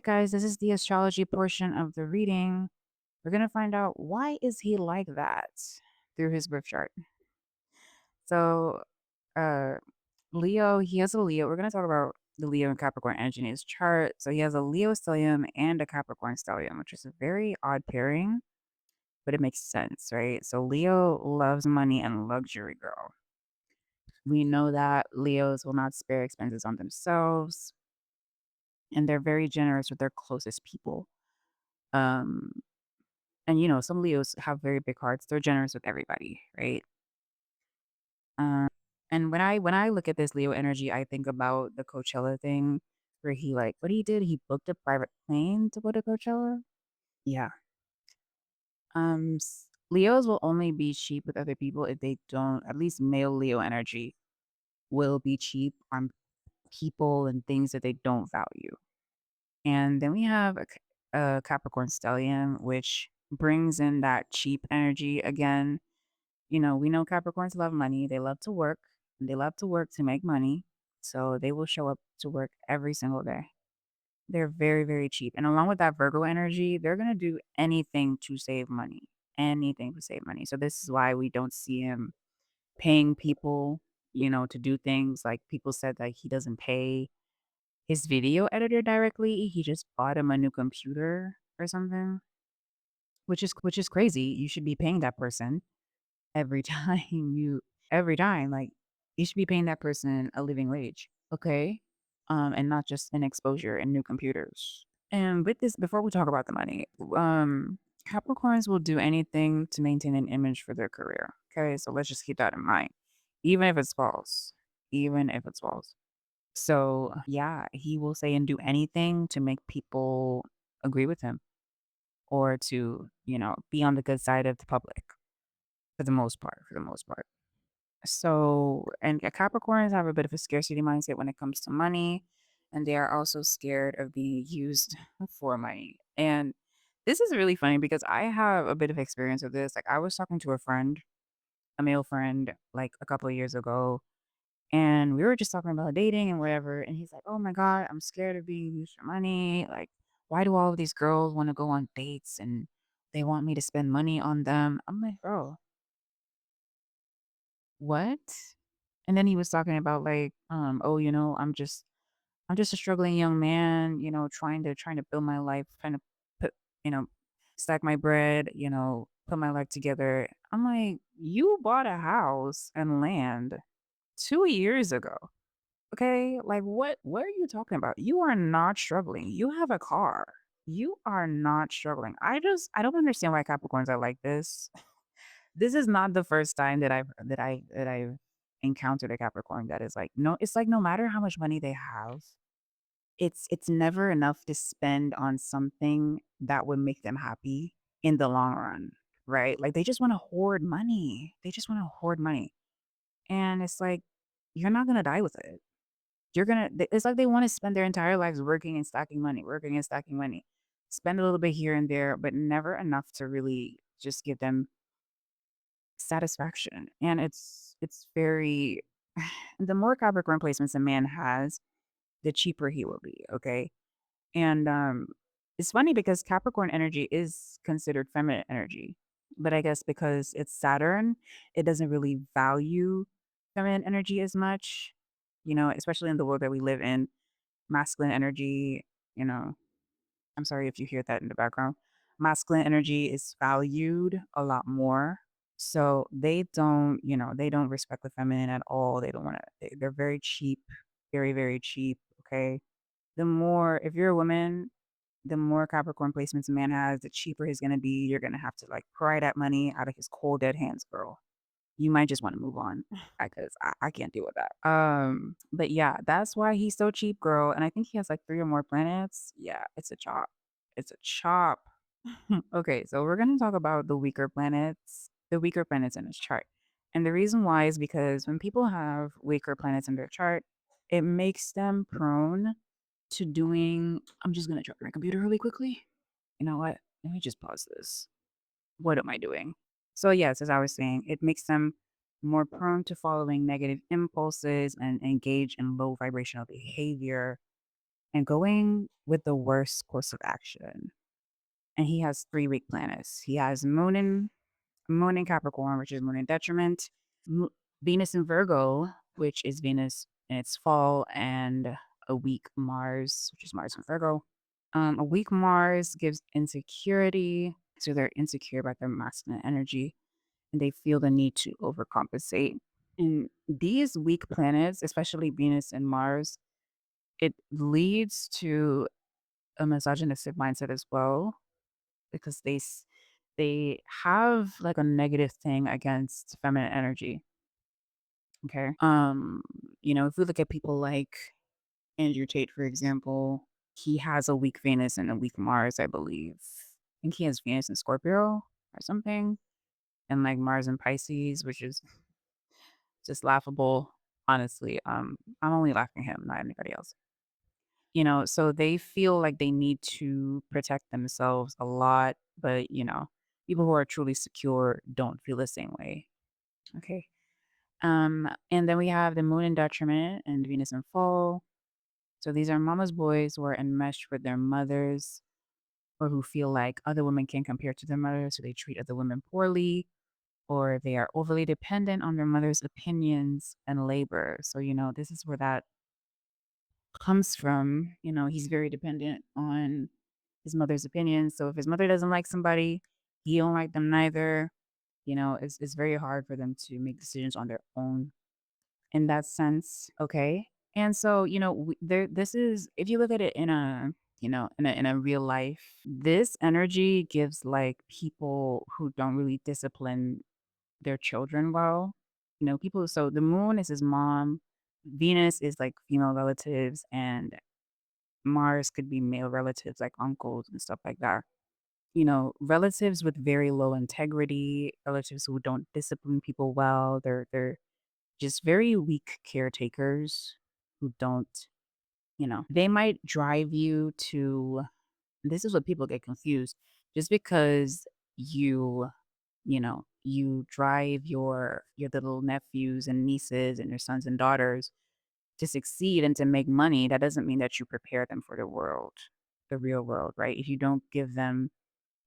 guys, this is the astrology portion of the reading. We're going to find out why is he like that through his birth chart. So, uh Leo, he has a Leo. We're going to talk about the Leo and Capricorn energy in his chart. So, he has a Leo stellium and a Capricorn stellium, which is a very odd pairing, but it makes sense, right? So, Leo loves money and luxury, girl. We know that Leos will not spare expenses on themselves, and they're very generous with their closest people. Um And, some Leos have very big hearts. They're generous with everybody, right? Um, and when I look at this Leo energy, I think about the Coachella thing where he like what he did, he booked a private plane to go to Coachella. Yeah. Leos will only be cheap with other people if they don't, at least male Leo energy will be cheap on people and things that they don't value. And then we have a Capricorn stellium, which brings in that cheap energy again. We know Capricorns love money. They love to work. And they love to work to make money. So they will show up to work every single day. They're very, very cheap. And along with that Virgo energy, they're going to do anything to save money. Anything to save money. So this is why we don't see him paying people, to do things like people said that he doesn't pay his video editor directly. He just bought him a new computer or something, which is crazy. You should be paying that person every time you every time, like, you should be paying that person a living wage, okay? And not just an exposure and new computers. And with this, before we talk about the money, Capricorns will do anything to maintain an image for their career, okay? So let's just keep that in mind, even if it's false, even if it's false. So, yeah, he will say and do anything to make people agree with him or to, be on the good side of the public. For the most part. So, and Capricorns have a bit of a scarcity mindset when it comes to money, and they are also scared of being used for money. And this is really funny because I have a bit of experience with this. Like, I was talking to a friend, a male friend, like a couple of years ago, and we were just talking about dating and whatever. And he's like, "Oh my God, I'm scared of being used for money. Like, why do all of these girls want to go on dates and they want me to spend money on them?" I'm like, "Bro, what?" And then he was talking about like, "Oh, I'm just a struggling young man, trying to build my life, trying to put, you know, stack my bread, put my life together." I'm like, "You bought a house and land 2 years ago. Okay? Like what are you talking about? You are not struggling. You have a car. You are not struggling." I don't understand why Capricorns are like this. This is not the first time that I've encountered a Capricorn that is like, no, it's like no matter how much money they have, it's never enough to spend on something that would make them happy in the long run, right? Like they just want to hoard money. They just want to hoard money. And it's like you're not going to die with it. It's like they want to spend their entire lives working and stacking money, working and stacking money. Spend a little bit here and there, but never enough to really just give them satisfaction. And it's very the more Capricorn placements a man has, the cheaper he will be, okay? And it's funny because Capricorn energy is considered feminine energy. But I guess because it's Saturn, it doesn't really value feminine energy as much, especially in the world that we live in. Masculine energy, you know, I'm sorry if you hear that in the background. Masculine energy is valued a lot more. So they don't respect the feminine at all. They don't want to, they're very cheap, very, very cheap. Okay. If you're a woman, the more Capricorn placements a man has, the cheaper he's going to be. You're going to have to like pry that money out of his cold, dead hands, girl. You might just want to move on because I can't deal with that. But yeah, that's why he's so cheap, girl. And I think he has like three or more planets. Yeah, it's a chop. It's a chop. Okay, so we're gonna talk about the weaker planets in his chart. And the reason why is because when people have weaker planets in their chart, it makes them prone to doing. I'm just gonna check my computer really quickly. You know what? Let me just pause this. What am I doing? So, yes, as I was saying, it makes them more prone to following negative impulses and engage in low vibrational behavior. and going with the worst course of action. And he has 3 weak planets. He has Moon in Capricorn, which is Moon in detriment, Mo Venus in Virgo, which is Venus in its fall, and a weak Mars, which is Mars in Virgo. A weak Mars gives insecurity, so they're insecure about their masculine energy, and they feel the need to overcompensate. And these weak planets, especially Venus and Mars, it leads to a misogynistic mindset as well because they have like a negative thing against feminine energy. Okay. If we look at people like Andrew Tate, for example, he has a weak Venus and a weak Mars, I believe. I think he has Venus in Scorpio or something, and like Mars in Pisces, which is just laughable. Honestly, I'm only laughing at him, not anybody else. So they feel like they need to protect themselves a lot, but people who are truly secure don't feel the same way. Okay. And then we have the moon in detriment and Venus in fall. So these are mama's boys who are enmeshed with their mothers or who feel like other women can't compare to their mothers, so they treat other women poorly, or they are overly dependent on their mother's opinions and labor. So, this is where that comes from. He's very dependent on his mother's opinions. So if his mother doesn't like somebody, he don't like them neither. It's very hard for them to make decisions on their own in that sense. Okay. And so, this is, if you look at it in a real life, this energy gives like people who don't really discipline their children well. People, so the moon is his mom, Venus is like female relatives, and Mars could be male relatives like uncles and stuff like that. Relatives with very low integrity, relatives who don't discipline people well, they're just very weak caretakers who don't, they might drive you to, this is what people get confused. Just because you drive your little nephews and nieces and your sons and daughters to succeed and to make money, that doesn't mean that you prepare them for the world, the real world, right? If you don't give them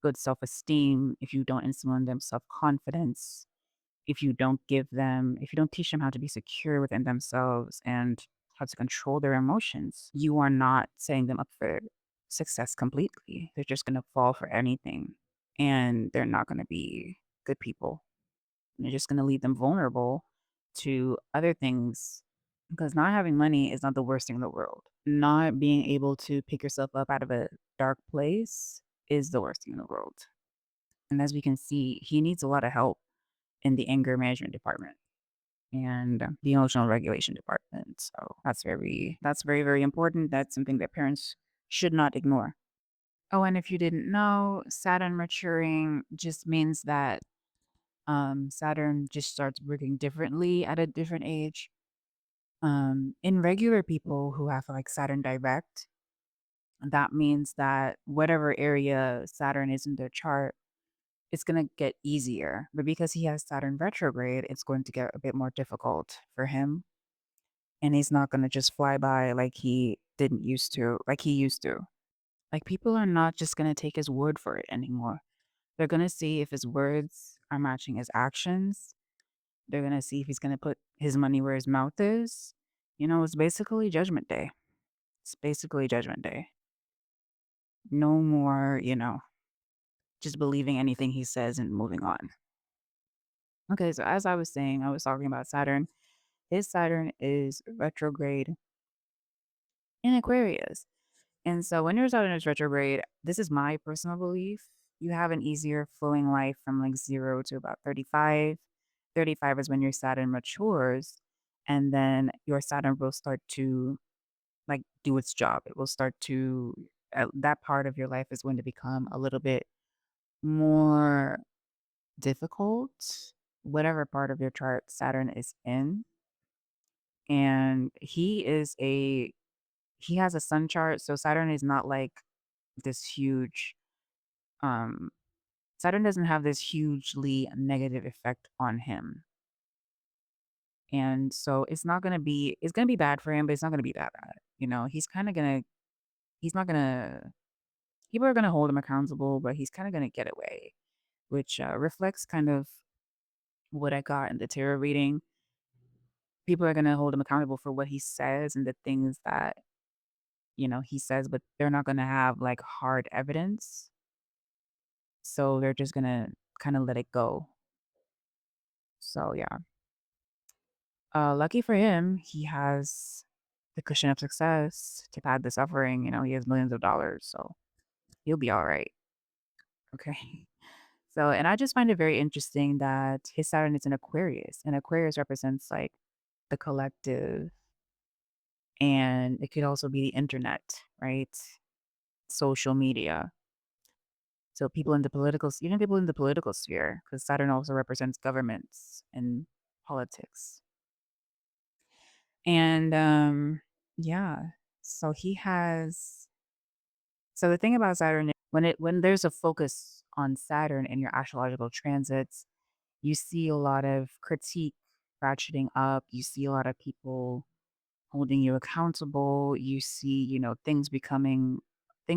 good self-esteem, if you don't instill in them self-confidence, if you don't teach them how to be secure within themselves and how to control their emotions, you are not setting them up for success completely. They're just going to fall for anything and they're not going to be good people. You're just going to leave them vulnerable to other things because not having money is not the worst thing in the world. Not being able to pick yourself up out of a dark place is the worst thing in the world. And as we can see, he needs a lot of help in the anger management department and the emotional regulation department. So that's very, very important. That's something that parents should not ignore. Oh, and if you didn't know, Saturn maturing just means that Saturn just starts working differently at a different age. In regular people who have like Saturn direct, that means that whatever area Saturn is in their chart, it's gonna get easier. But because he has Saturn retrograde, it's going to get a bit more difficult for him. And he's not gonna just fly by like he used to. Like people are not just gonna take his word for it anymore. They're gonna see if his words are matching his actions. They're gonna see if he's gonna put his money where his mouth is. It's basically judgment day. It's basically judgment day. No more, just believing anything he says and moving on. Okay, so as I was saying, I was talking about Saturn. His Saturn is retrograde in Aquarius. And so when your Saturn is retrograde, this is my personal belief. You have an easier flowing life from like 0 to about 35. 35 is when your Saturn matures. And then your Saturn will start to like do its job. It will start to, that part of your life is going to become a little bit more difficult, whatever part of your chart Saturn is in. And he has a sun chart. So Saturn is not like this huge, um, Saturn doesn't have this hugely negative effect on him. And so it's going to be bad for him, but it's not going to be that bad. He's kind of going to He's not gonna people are gonna hold him accountable, but he's kinda gonna get away, which, reflects kind of what I got in the tarot reading. People are gonna hold him accountable for what he says and the things that, he says, but they're not gonna have, like, hard evidence, so they're just gonna kinda let it go. So, yeah. Lucky for him, he has the cushion of success to pad the suffering. He has millions of dollars, so he'll be all right. Okay. So, and I just find it very interesting that his Saturn is in Aquarius, and Aquarius represents like the collective, and it could also be the internet, right? Social media. So, even people in the political sphere, because Saturn also represents governments and politics. And yeah, so he has so the thing about Saturn is when there's a focus on Saturn in your astrological transits, you see a lot of critique ratcheting up, you see a lot of people holding you accountable, you see, things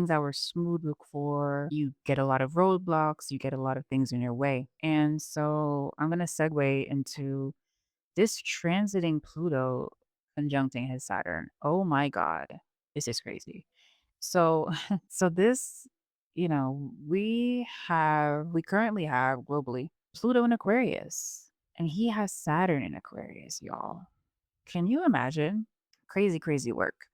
that were smooth before, you get a lot of roadblocks, you get a lot of things in your way. And so I'm going to segue into this transiting Pluto conjuncting his Saturn. Oh my God. This is crazy. So, so this, we currently have globally Pluto in Aquarius, and he has Saturn in Aquarius, y'all. Can you imagine? Crazy, crazy work.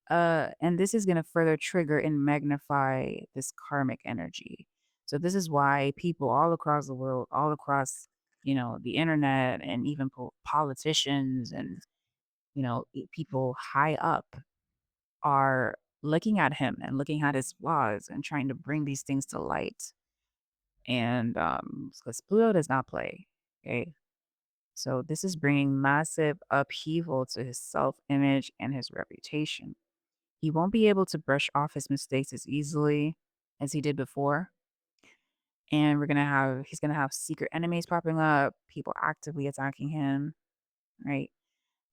And this is going to further trigger and magnify this karmic energy. So this is why people all across the world, all across, the internet, and even politicians and people high up are looking at him and looking at his flaws and trying to bring these things to light. And because Pluto does not play, okay. So this is bringing massive upheaval to his self-image and his reputation. He won't be able to brush off his mistakes as easily as he did before. And he's gonna have secret enemies popping up, people actively attacking him, right?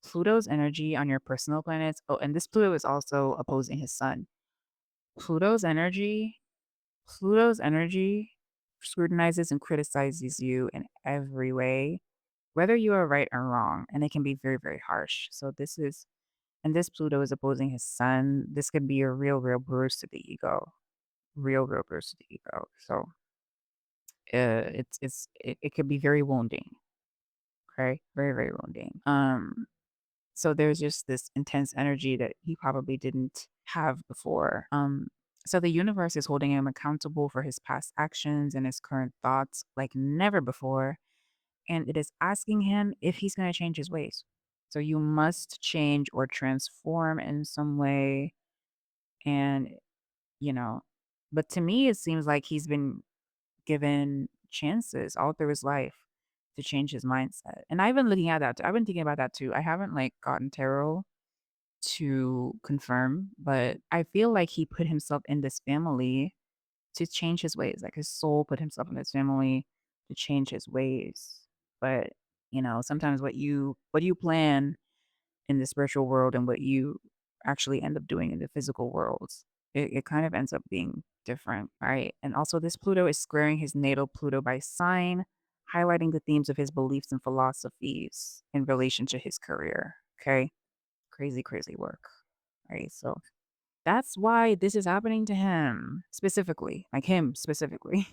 Pluto's energy on your personal planets. Oh, and this Pluto is also opposing his sun. Pluto's energy, Pluto's energy scrutinizes and criticizes you in every way, whether you are right or wrong, and it can be very, very harsh. So and this Pluto is opposing his sun. This could be a real, real bruise to the ego, real, real bruise to the ego. So it could be very wounding. Okay, very, very wounding. So there's just this intense energy that he probably didn't have before. So the universe is holding him accountable for his past actions and his current thoughts like never before. And it is asking him if he's going to change his ways. So you must change or transform in some way. And, you know, but to me, it seems like he's been given chances all through his life to change his mindset. And I've been looking at that. I've been thinking about that too. I haven't like gotten tarot to confirm, but I feel like he put himself in this family to change his ways. Like his soul put himself in this family to change his ways. But, sometimes what you plan in the spiritual world and what you actually end up doing in the physical world, it kind of ends up being different, right? And also this Pluto is squaring his natal Pluto by sign, highlighting the themes of his beliefs and philosophies in relation to his career. Okay. Crazy, crazy work. Right. So that's why this is happening to him specifically, like him specifically.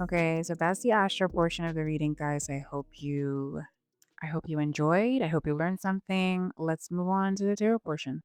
Okay, so that's the astro portion of the reading, guys. I hope you enjoyed. I hope you learned something. Let's move on to the tarot portion.